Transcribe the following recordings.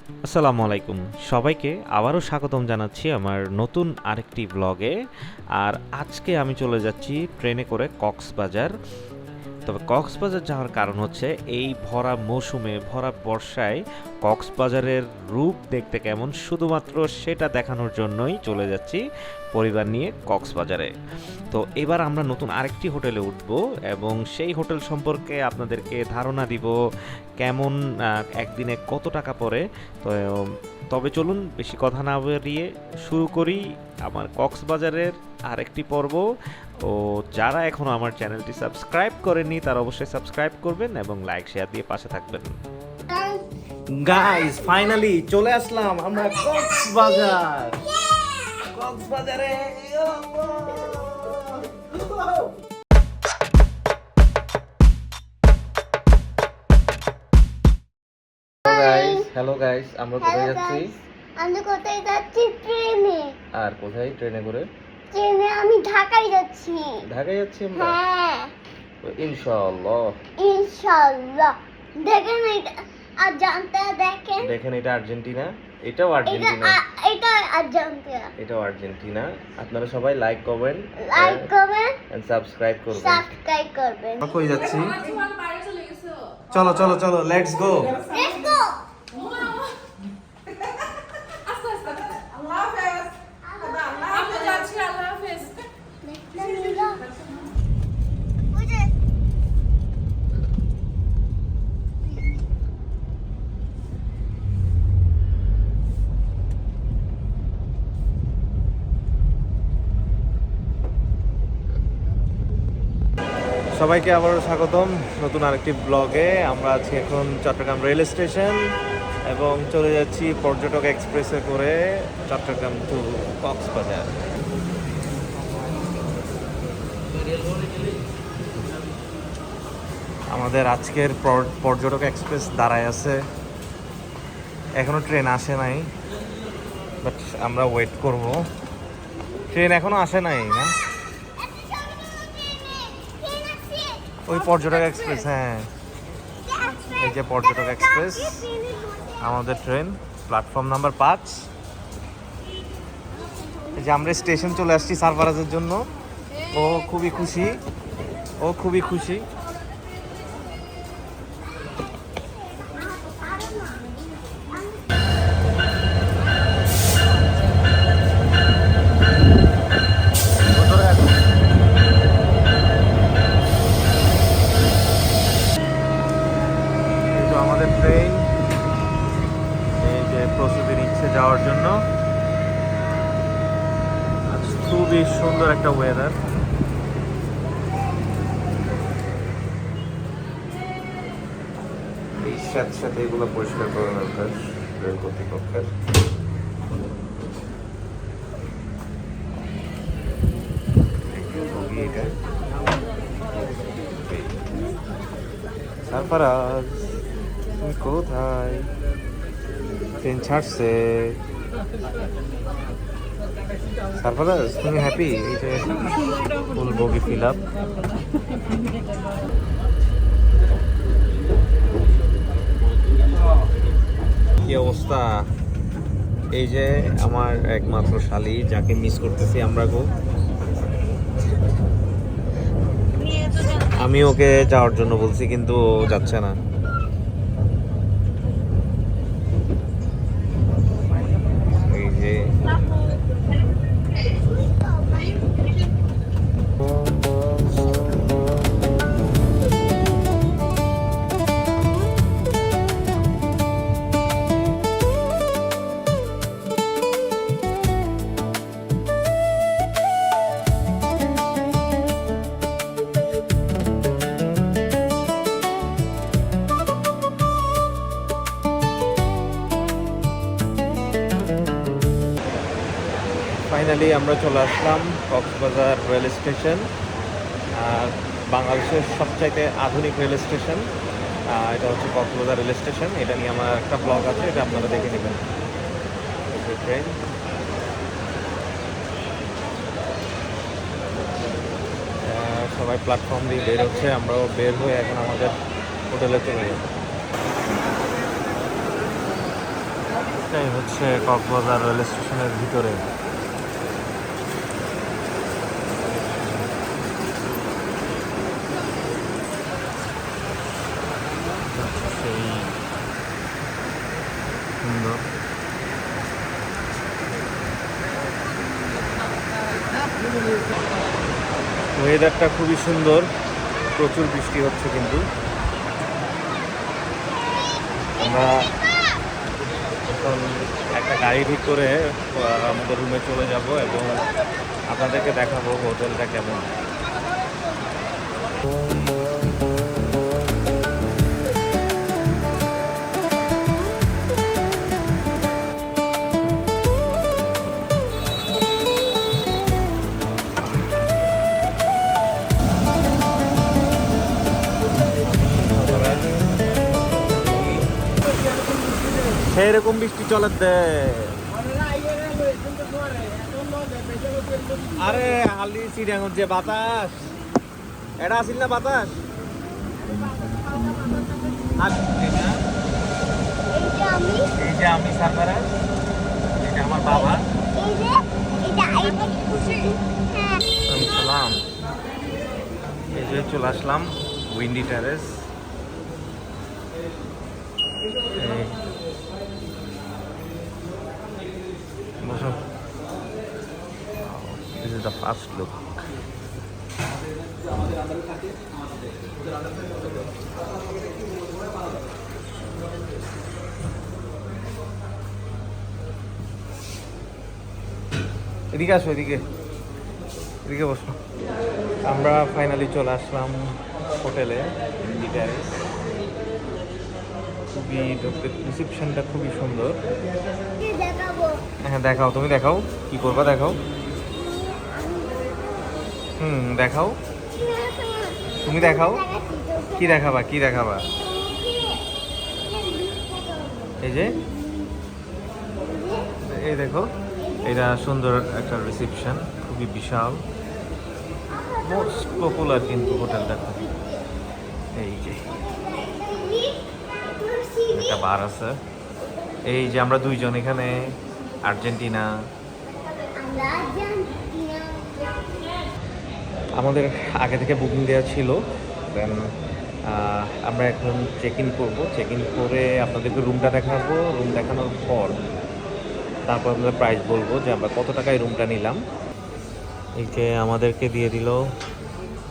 আসসালামু আলাইকুম সবাইকে আবারও স্বাগতম জানাচ্ছি আমার নতুন আরেকটি ব্লগে। আর আজকে আমি চলে যাচ্ছি ট্রেনে করে কক্সবাজার। তবে কক্সবাজার যাওয়ার কারণ হচ্ছে এই ভরা মৌসুমে, ভরা বর্ষায় কক্সবাজারের রূপ দেখতে কেমন শুধুমাত্র সেটা দেখানোর জন্যই চলে যাচ্ছি পরিবার নিয়ে কক্সবাজারে। তো এবার আমরা নতুন আরেকটি হোটেলে উঠব এবং সেই হোটেল সম্পর্কে আপনাদেরকে ধারণা দিব কেমন, একদিনে কত টাকা পড়ে। তো তবে চলুন বেশি কথা না বাড়িয়ে শুরু করি আমার কক্সবাজারের আরেকটি পর্ব। ও যারা এখনও আমার চ্যানেলটি সাবস্ক্রাইব করেননি তারা অবশ্যই সাবস্ক্রাইব করবেন এবং লাইক শেয়ার দিয়ে পাশে থাকবেন। গাইস ফাইনালি চলে আসলাম আমরা কক্সবাজার। কক্সবাজারে হ্যালো গাইস, আমরা কোথায় যাচ্ছি? আমি কোথায় যাচ্ছি? ট্রেনে। আর কোথায় ট্রেনে করে? ট্রেনে আমি ঢাকায় যাচ্ছি। ঢাকায় যাচ্ছি আমরা? হ্যাঁ ইনশাআল্লাহ। ইনশাআল্লাহ। দেখেন এটা আর্জেন্টিনা, দেখেন দেখেন এটা আর্জেন্টিনা, এটাও আর্জেন্টিনা, এটা আর্জেন্টিনা, এটাও আর্জেন্টিনা। আপনারা সবাই লাইক করবেন, লাইক করবেন এন্ড সাবস্ক্রাইব করবেন। সাবস্ক্রাইব করবেন। আমরা কই যাচ্ছি? চলো চলো চলো, লেটস গো। Let's go. সবাইকে আবারও স্বাগতম নতুন আরেকটি ব্লগে। আমরা আছি এখন চট্টগ্রাম রেল স্টেশন এবং চলে যাচ্ছি পর্যটক এক্সপ্রেসে করে চট্টগ্রাম টু কক্সবাজার। আমাদের আজকের পর্যটক এক্সপ্রেস দাঁড়ায় আছে, এখনো ট্রেন আসে নাই, বাট আমরা ওয়েট করব। ট্রেন এখনো আসে নাই না? ওই পর্যটক এক্সপ্রেস, হ্যাঁ এই যে পর্যটক এক্সপ্রেস আমাদের ট্রেন, প্ল্যাটফর্ম নাম্বার 5। এই যে আমরা স্টেশন চলে আসছি সারফারাজের জন্য। ও খুবই খুশি, ও খুবই খুশি। আমাদের ট্রেন এই যে প্রস্তুতি নিচ্ছে যাওয়ার জন্য। আজ খুবই সুন্দর একটা ওয়েদার। এই সাথে সাথে এগুলো পরিষ্কার করা দরকার রেল কর্তৃপক্ষের। সারফারাজ তুমি কোথায়? ট্রেন ছাড়ছে। সারফারাজ তুমি হ্যাপি? এই যে ফুল বগি ফিল আপ। কি অবস্থা? এই যে আমার একমাত্র শালি যাকে মিস করতেছি আমরা গো। আমি ওকে যাওয়ার জন্য বলছি কিন্তু ও যাচ্ছে না। এই যে ফাইনালি আমরা চলে আসলাম কক্সবাজার রেল স্টেশন, বাংলাদেশের সবচাইতে আধুনিক রেল স্টেশন। এটা হচ্ছে কক্সবাজার রেল স্টেশন। এটা নিয়ে আমার একটা ব্লগ আছে, এটা আপনারা দেখে নেবেন। ট্রেন সবাই প্ল্যাটফর্ম দিয়ে বের হচ্ছে, আমরাও বের হয়ে এখন আমাদের হোটেলে চলে যাব। এটাই হচ্ছে কক্সবাজার রেল স্টেশনের ভিতরে। সেই সুন্দর ওয়েদারটা খুবই সুন্দর, প্রচুর বৃষ্টি হচ্ছে কিন্তু আমরা এখন একটা গাড়ি ঠিক করে আমাদের রুমে চলে যাব এবং আপনাদেরকে দেখাবো হোটেলটা কেমন। সেরকম বৃষ্টি চলে দেয়। আরে হালি চিড়িয়াঙ্গন যে বাতাস, এটা আসিল না বাতাস। এই যে আমি সারফারাজ, এটা আমার বাবা। আমি সালাম। এই যে চলে আসলাম উইন্ডি টেরেস। বসো। This is the first look. এদিকে আসো, এদিকে এদিকে বসো। আমরা ফাইনালি চলে আসলাম হোটেলে উইন্ডি টেরেস। খুবই রিসেপশনটা খুবই সুন্দর। হ্যাঁ দেখাও, তুমি দেখাও কি করবা, দেখাও। দেখাও, তুমি দেখাও কি দেখাবা, কি দেখাবা। এই যে এই দেখো, এটা সুন্দর একটা রিসেপশন, খুবই বিশাল, মোস্ট পপুলার কিন্তু হোটেলটা। এই যে একটা বার আছে। এই যে আমরা দুইজন এখানে আর্জেন্টিনা। আমাদের আগে থেকে বুকিং দেওয়া ছিল। দেন আমরা এখন চেক ইন করবো। চেক ইন করে আপনাদেরকে রুমটা দেখাবো। রুম দেখানোর পর তারপর আপনাদের প্রাইস বলবো যে আমরা কত টাকায় রুমটা নিলাম। এই যে আমাদেরকে দিয়ে দিল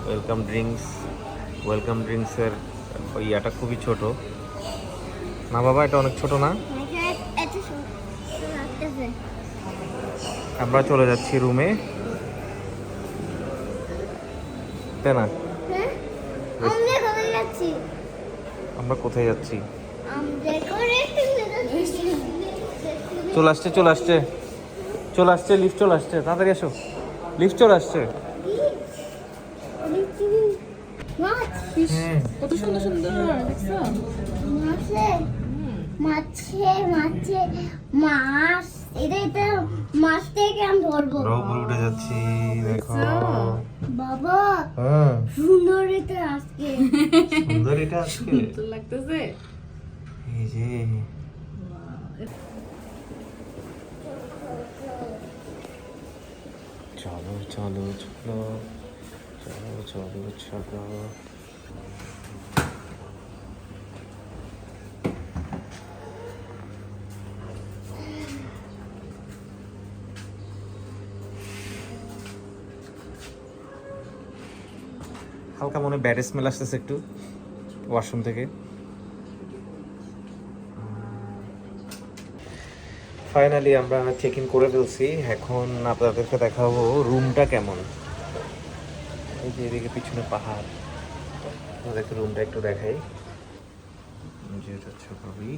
ওয়েলকাম ড্রিঙ্কস। ওয়েলকাম ড্রিঙ্কসের ইয়াটা খুবই ছোট না বাবা, এটা অনেক ছোট না। আমরা চলে যাচ্ছি রুমে, তাই না? আমরা কোথায় যাচ্ছি? চলে আসছে, চলে আসছে, চলে আসছে, লিফট চলে আসছে, তাড়াতাড়ি আসো, লিফট চলে আসছে। কত সুন্দর সুন্দর দেখছো? মাছ, এটা মাছ থেকে আমি ধরবো। উঠে যাচ্ছি, দেখো বাবা সুন্দর এটা আজকে, সুন্দর এটা আজকে সুন্দর লাগতেছে। এই যে চলো চলো চলো চলো চলো চলো। হালকা মনে ব্যাড স্মেল আসতেছে একটু ওয়াশরুম থেকে। ফাইনালি আমরা চেক ইন করে ফেলছি। এখন আপনাদেরকে দেখাবো রুমটা কেমন। এই যে এদিকে পিছনে পাহাড়, আপনাদেরকে রুমটা একটু দেখাই। যেটা ছবি,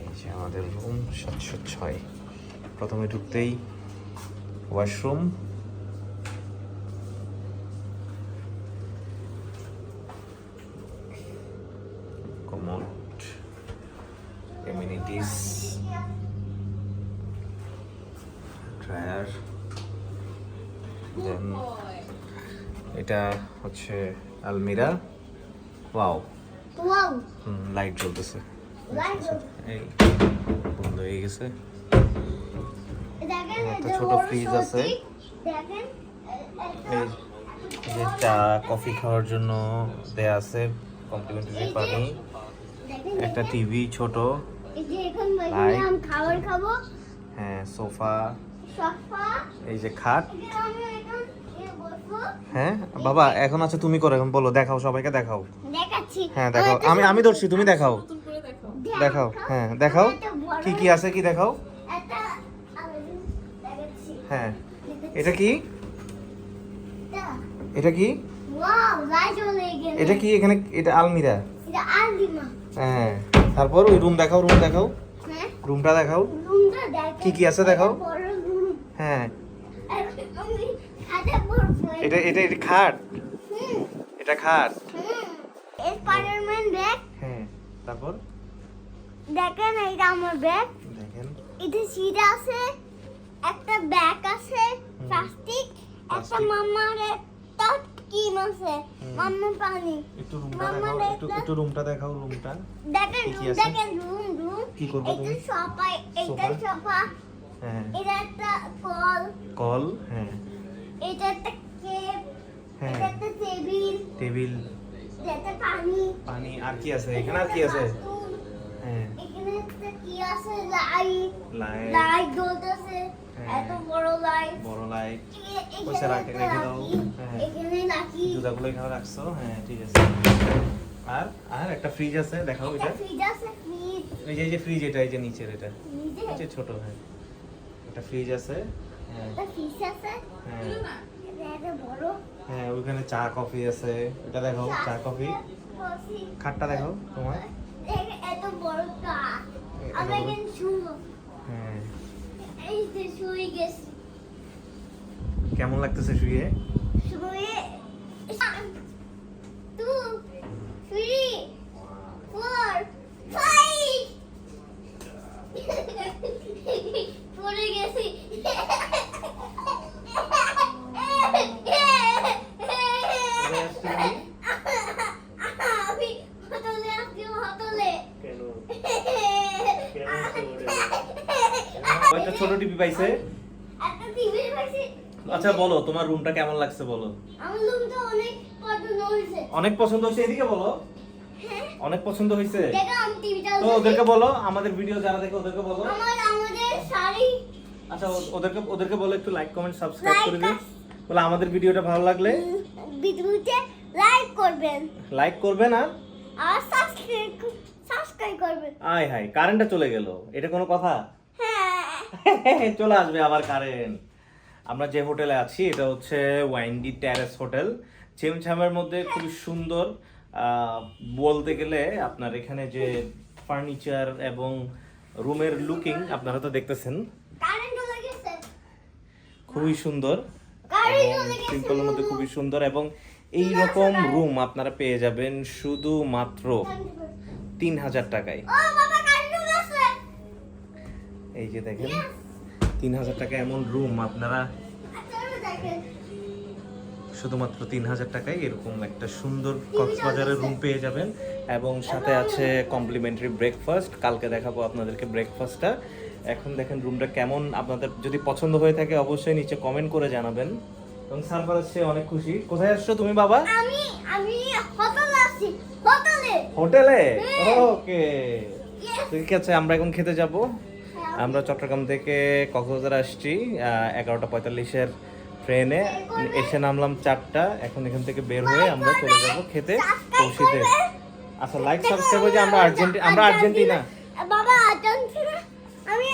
এই যে আমাদের রুম 706। প্রথমে ঢুকতেই ওয়াশরুম, কমোড, এমিনিটিস, ড্রায়ার। দেন এটা হচ্ছে আলমিরা। ওয়াও, ওয়াও লাইট জ্বলতেছে। লাইট এই বন্ধ গেছে। দেখেন একটা এটা ছোট বড় ফ্রিজ আছে। সত্যি। দেখেন এই যে চা কফি খাওয়ার জন্য দেয়া আছে কমপ্লিমেন্টারি পানি, দেখেন একটা টিভি ছোট, এই যে এখন বসে লাইট। আমি খাবার খাবো, হ্যাঁ সোফা, সোফা, এই যে খাট। এখানে আমি এখন বসবো। হ্যাঁ বাবা এখন আছে তুমি করো, এখন বলো, দেখাও সবাইকে দেখাও। দেখাচ্ছি। হ্যাঁ দেখাও, আমি ধরছি, তুমি দেখাও। নতুন করে দেখো। দেখাও, হ্যাঁ দেখাও একটা বড় কি কি আছে, কি দেখাও। একটা আমি দেখাচ্ছি। হ্যাঁ এটা কি, এটা এটা কি, ওয়াও লাইট জ্বলে গেল। এটা কি, এখানে এটা আলমিরা। এটা আলমিরা। হ্যাঁ তারপর ওই রুম দেখাও, রুম দেখাও, হ্যাঁ রুমটা দেখাও। রুমটা দেখেন। কি কি আছে দেখাও। বড় রুম। হ্যাঁ আমি খাটে পড়বো। এটা এটা এটা খাট, হুম এটা খাট। হুম স্পাইডারম্যান ব্যাগ। হ্যাঁ তারপর দেখেন এটা আমার ব্যাগ। দেখেন এটা সিট আছে, একটা ব্যাগ আছে প্লাস্টিক, একটা প্লাস্টিক। মামার একটা স্কিম আছে, মাম্মা পানি। একটু রুমটা মামা দেখাও, একটু দেখলাম। একটু রুমটা দেখাও, রুমটা দেখেন কি কি রুম, আছে? দেখেন রুম রুম। কি করবে এটা তুমি? সোফা, এটা সোফা? সোফা, হ্যাঁ এটা একটা কল, কল, হ্যাঁ এটা একটা কেপ, হ্যাঁ এটা একটা টেবিল, টেবিল, এটা একটা পানি। পানি, আর কি আছে এখানে, আর কি আছে? বাথরুম, হ্যাঁ এখানে একটা কি আছে, লাইট, লাইট, লাইট জ্বলতেছে, হ্যাঁ। এত বড় লাইট। বড় লাইট, এখানে পয়সা রাখে, একটা রেখে দাও। লাঠি, হ্যাঁ। এখানে লাঠি, জুতাগুলো এখানে রাখছো, হ্যাঁ ঠিক আছে। আর আর একটা ফ্রিজ আছে, দেখাও একটা এটা। ফ্রিজ আছে, ফ্রিজ এই যে ফ্রিজ, এটা এই যে নিচের, এটা নিচে নিচে ছোট, হ্যাঁ একটা ফ্রিজ আছে। হ্যাঁ একটা ফ্রিজ আছে, হ্যাঁ এটা একটা বড় হ্যাঁ ওইখানে চা কফি আছে, এটা দেখাও চা কফি। কফি। খাটটা দেখাও তোমার। দেখেন এত বড় কাঠ, এত আমি বড়। এখানে শুবো, হ্যাঁ এই যে শুয়ে গেছি, কেমন লাগতেছে শুয়ে? শুয়ে 2 3 4 5 পড়ে গেছি। আমি হোটেলে আসছি, হোটেলে। কেন? ওইটা ছোট টিভি পাইছে। একটা টিভি পাইছি। আচ্ছা বলো তোমার রুমটা কেমন লাগছে বলো। আমার রুমটা অনেক পছন্দ হয়েছে। অনেক পছন্দ হয়েছে, এদিকে বলো। হ্যাঁ, অনেক পছন্দ হয়েছে। দেখো আমি টিভিটা তো ওদেরকে বলো, আমাদের ভিডিও যারা দেখে ওদেরকে বলো। আমাদের শাড়ি আচ্ছা ওদেরকে বলো একটু লাইক কমেন্ট সাবস্ক্রাইব করে দিন। Like বলে আমাদের ভিডিওটা ভালো লাগলে ভিডিওতে লাইক করবেন লাইক করবেন আর আর সাবস্ক্রাইব করবেন। আয় হায় কারেন্টটা চলে গেল, এটা কোনো কথা? হ্যাঁ চলে আসবে আবার কারেন্ট। আমরা যে হোটেলে আছি এটা হচ্ছে ওয়াইন্ডি টেরেস হোটেল, চেমছামের মধ্যে খুবই সুন্দর। বলতে গেলে আপনার এখানে যে ফার্নিচার এবং রুমের লুকিং আপনারা তো দেখতেছেন, কারেন্ট চলে গেছে, খুবই সুন্দর কারেন্ট এবং চলে গেছে। সিম্পলের মধ্যে খুবই সুন্দর। এবং এই রকম রুম আপনারা পেয়ে যাবেন শুধুমাত্র 3000 টাকায়। ও বাবা কারেন্ট চলে গেছে। এই যে দেখেন 3000 টাকা এমন রুম আপনারা আচ্ছা দেখেন শুধুমাত্র 3000 টাকায় এরকম একটা সুন্দর কক্সবাজারের রুম পেয়ে যাবেন। এবং সাথে আছে কমপ্লিমেন্টারি ব্রেকফাস্ট। কালকে দেখাবো আপনাদেরকে ব্রেকফাস্টটা। এখন দেখেন রুমটা কেমন, আপনাদের যদি পছন্দ হয়ে থাকে অবশ্যই নিচে কমেন্ট করে জানাবেন। এবং সারফরাজ সে অনেক খুশি। কোথায় আসছো তুমি বাবা? আমি হোটেলে আছি, হোটেলে। হোটেলে। হ্যাঁ। ওকে Yes. ঠিক আছে, আমরা এখন খেতে যাব। আমরা চট্টগ্রাম থেকে কক্সবাজার আসছি 11:45-এর ট্রেনে, এসে নামলাম 4টা। এখন এখান থেকে বের হয়ে আমরা চলে যাব খেতে পৌঁছিতে। আচ্ছা লাইক সাবস্ক্রাইব করে যে আমরা আর্জেন্টিনা বাবা আর্জেন্টিনা, আমি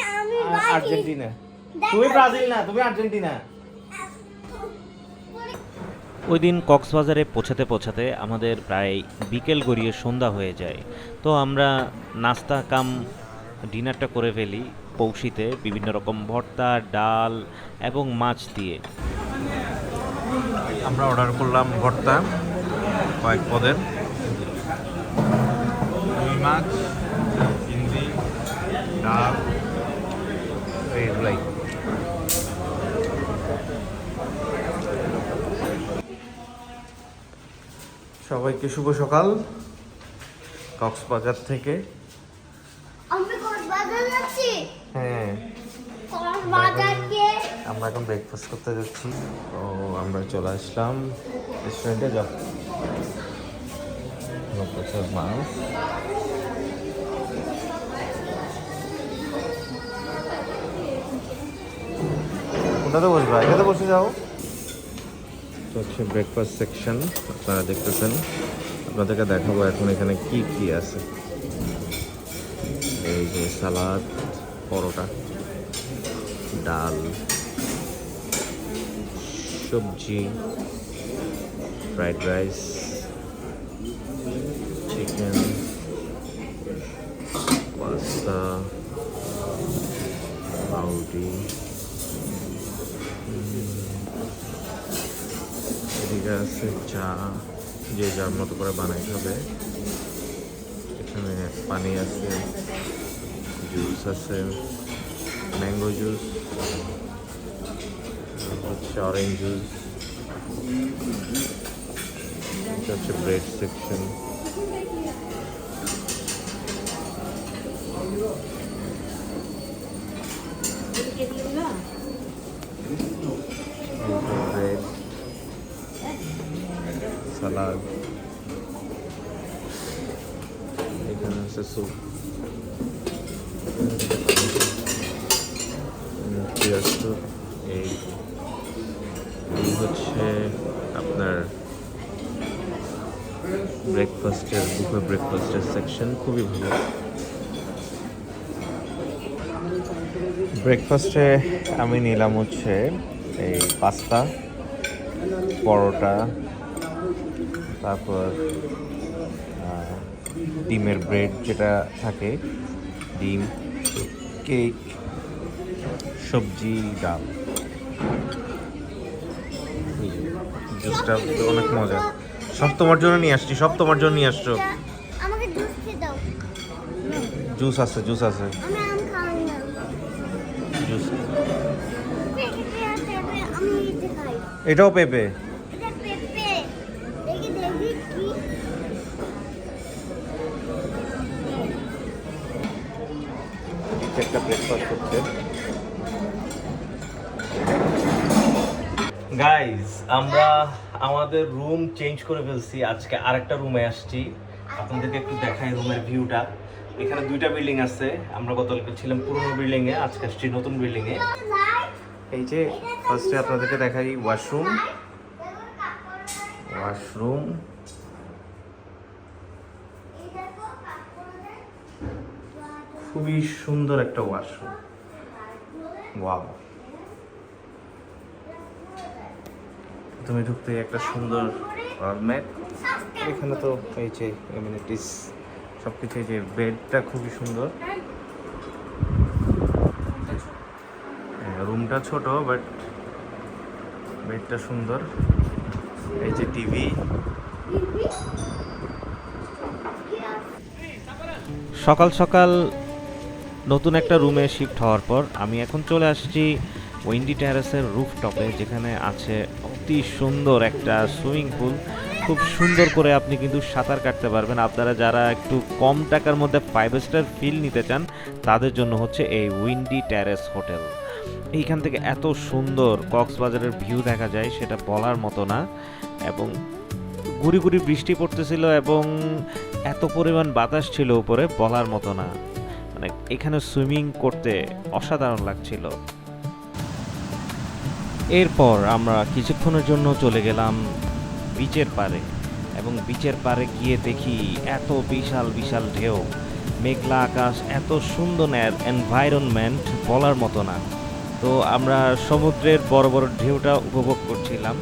ব্রাজিল। আর্জেন্টিনা। তুমি ব্রাজিল না, তুমি আর্জেন্টিনা। ওই দিন কক্সবাজারে পৌঁছাতে আমাদের প্রায় বিকেল গড়িয়ে সন্ধ্যা হয়ে যায়। তো আমরা নাস্তা কাম ডিনারটা করে ফেলি পৌঁছিতে বিভিন্ন রকম ভর্তা, ডাল এবং মাছ দিয়ে। আমরা অর্ডার করলাম ভর্তা কয়েক পদের, রুই মাছ, চিংড়ি, ডাল, এইগুলাই। সবাইকে শুভ সকাল কক্সবাজার থেকে। আমি কক্সবাজার যাচ্ছি। হ্যাঁ, কক্সবাজার গিয়ে আমরা এখন ব্রেকফাস্ট করতে যাচ্ছি। তো আমরা চলে আসলাম রেস্টুরেন্টে। যাব মাছ, কোথাতে বসবা? এখানে বসে যাও। তো হচ্ছে ব্রেকফাস্ট সেকশন, আপনারা দেখতেছেন। আপনাদেরকে দেখাবো এখন এখানে কি কি আছে। এই যে সালাদ, পরোটা, ডাল, সবজি, ফ্রাইড রাইস, চিকেন, পাস্তা, পাউরুটি, এদিকে আছে চা, যে যার মতো করে বানাই খাবে। এখানে পানি আছে, জুস আছে, ম্যাঙ্গো জুস, হচ্ছে অরেঞ্জ জুস। এটা হচ্ছে ব্রেড সেকশন। ব্রেড, সালাদ, এখানে আছে স্যুপ, এই হচ্ছে আপনার ব্রেকফাস্টের সেকশন। খুবই ভালো। ব্রেকফাস্টে আমি নিলাম হচ্ছে এই পাস্তা, পরোটা, তারপর ডিমের ব্রেড যেটা থাকে, ডিম, কেক, সবজি, ডাল। জুসটা অনেক মজা। সব তোমার জন্য নিয়ে আসছি, সব তোমার জন্য নিয়ে আসছো। আমাকে জুস খেয়ে দাও। জুস আছে, জুস আছে, আমি আম খাই না। জুস। পেঁপে আছে, আমি এটা খাই। এটাও পেঁপে। এটা পেঁপে। দেখি দেখি কি। একটা ব্রেকফাস্ট হচ্ছে। গাইস, আমরা আমাদের রুম চেঞ্জ করে ফেলছি। আজকে আরেকটা রুমে আসছি। আপনাদেরকে একটু দেখাই রুমের ভিউটা। এখানে দুইটা বিল্ডিং আছে। আমরা গতকালকে ছিলাম পুরনো বিল্ডিং এ, আজকে আসছি নতুন বিল্ডিং এ। এই যে ফার্স্টে আপনাদেরকে দেখাই ওয়াশরুম। ওয়াশরুম, খুবই সুন্দর একটা ওয়াশরুম। ওয়াও, তুমি ঢুকতে একটা সুন্দর ম্যাট। এখানে তো এই যে এমিনিটিস সব কিছু। এই যে বেডটা খুবই সুন্দর। রুমটা ছোট বাট বেডটা সুন্দর। এই যে টিভি। সকাল সকাল নতুন একটা রুমে শিফট হওয়ার পর আমি এখন চলে আসছি উইন্ডি টেরাসের রুফটপে, যেখানে আছে অতি সুন্দর একটা সুইমিং পুল। খুব সুন্দর করে আপনি কিন্তু সাঁতার কাটতে পারবেন। আপনারা যারা একটু কম টাকার মধ্যে 5 স্টার ফিল নিতে চান, তাদের জন্য হচ্ছে এই উইন্ডি টেরাস হোটেল। এইখান থেকে এত সুন্দর কক্সবাজারের ভিউ দেখা যায়, সেটা বলার মতো না। এবং গুড়ি গুড়ি বৃষ্টি পড়তেছিল এবং এত পরিমাণ বাতাস ছিল উপরে, বলার মতো না। মানে এখানে সুইমিং করতে অসাধারণ লাগছিল। এরপর আমরা কিছুক্ষণের জন্য চলে গেলাম বিচের পাড়ে, এবং বিচের পাড়ে গিয়ে দেখি এত বিশাল বিশাল ঢেউ, মেঘলা আকাশ, এত সুন্দর এনভায়রনমেন্ট বলার মতো না। তো আমরা সমুদ্রের বড় বড় ঢেউটা উপভোগ করছিলাম।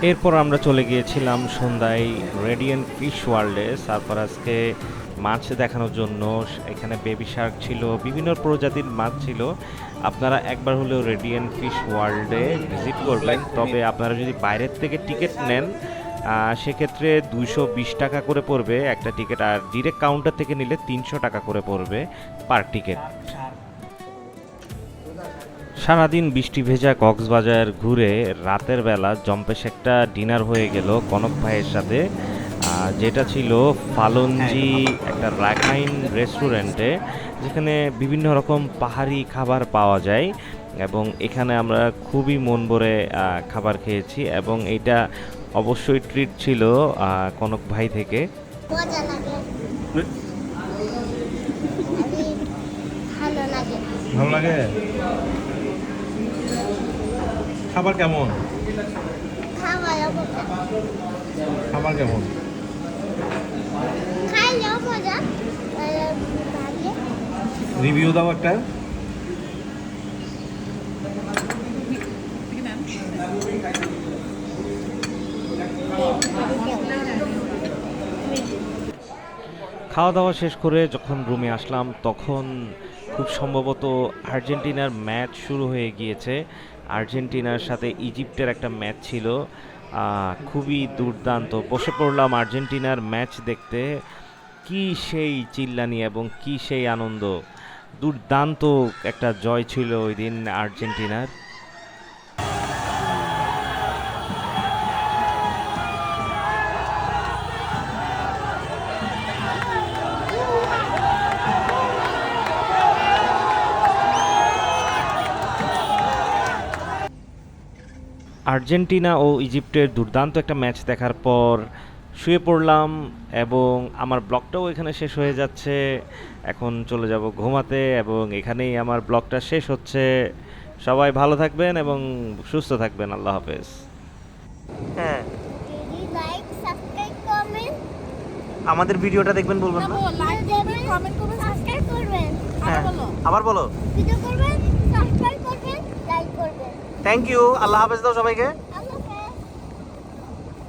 এরপর আমরা চলে গিয়েছিলাম সন্ধ্যায় রেডিয়েন্ট ফিশ ওয়ার্ল্ডে সারফারাজকে মাছ দেখানোর জন্য। এখানে বেবি শার্ক ছিল, বিভিন্ন প্রজাতির মাছ ছিল। আপনারা একবার হলেও রেডিয়েন্ট ফিশ ওয়ার্ল্ডে ভিজিট করবেন। তবে আপনারা যদি বাইরের থেকে টিকিট নেন সেক্ষেত্রে 220 টাকা করে পড়বে একটা টিকিট, আর ডিরেক্ট কাউন্টার থেকে নিলে 300 টাকা করে পড়বে পার টিকিট। সারাদিন বৃষ্টি ভেজা কক্সবাজার ঘুরে রাতের বেলা জম্পেশ একটা ডিনার হয়ে গেল কনক ভাইয়ের সাথে, যেটা ছিল ফালঞ্জি একটা রাখাইন রেস্টুরেন্টে, যেখানে বিভিন্ন রকম পাহাড়ি খাবার পাওয়া যায়। এবং এখানে আমরা খুবই মন ভরে খাবার খেয়েছি, এবং এটা অবশ্যই ট্রিট ছিল কনক ভাই থেকে। মজা লাগে, ভালো লাগে। ভালো লাগে। খাবার কেমন? খাবার কেমন? খাইলেও মজা লাগে। রিভিউ দাও একটা। খাওয়া দাওয়া শেষ করে যখন রুমে আসলাম তখন খুব সম্ভবত আর্জেন্টিনার ম্যাচ শুরু হয়ে গিয়েছে। আর্জেন্টিনার সাথে ইজিপ্টের একটা ম্যাচ ছিল, খুবই দুর্দান্ত। বসে পড়লাম আর্জেন্টিনার ম্যাচ দেখতে। কি সেই চিল্লানি এবং কি সেই আনন্দ! দুর্দান্ত একটা জয় ছিল ওই দিন আর্জেন্টিনার। আর্জেন্টিনা ও ইজিপ্টের দুর্দান্ত একটা ম্যাচ দেখার পর শুয়ে পড়লাম, এবং আমার ব্লগটাও এখানে শেষ হয়ে যাচ্ছে। এখন চলে যাব ঘুমাতে, এবং এখানেই আমার ব্লগটা শেষ হচ্ছে। সবাই ভালো থাকবেন এবং সুস্থ থাকবেন। আল্লাহ হাফেজ। হ্যাঁ, যদি লাইক সাবস্ক্রাইব করবেন, আমাদের ভিডিওটা দেখবেন বলবেন না? লাইক দেবেন, কমেন্ট করবেন, সাবস্ক্রাইব করবেন। হ্যাঁ, আবার বলো। ভিডিও করবেন, সাবস্ক্রাইব করবেন, লাইক করবেন। Thank you. আল্লাহ হাফেজ দাও সবাইকে।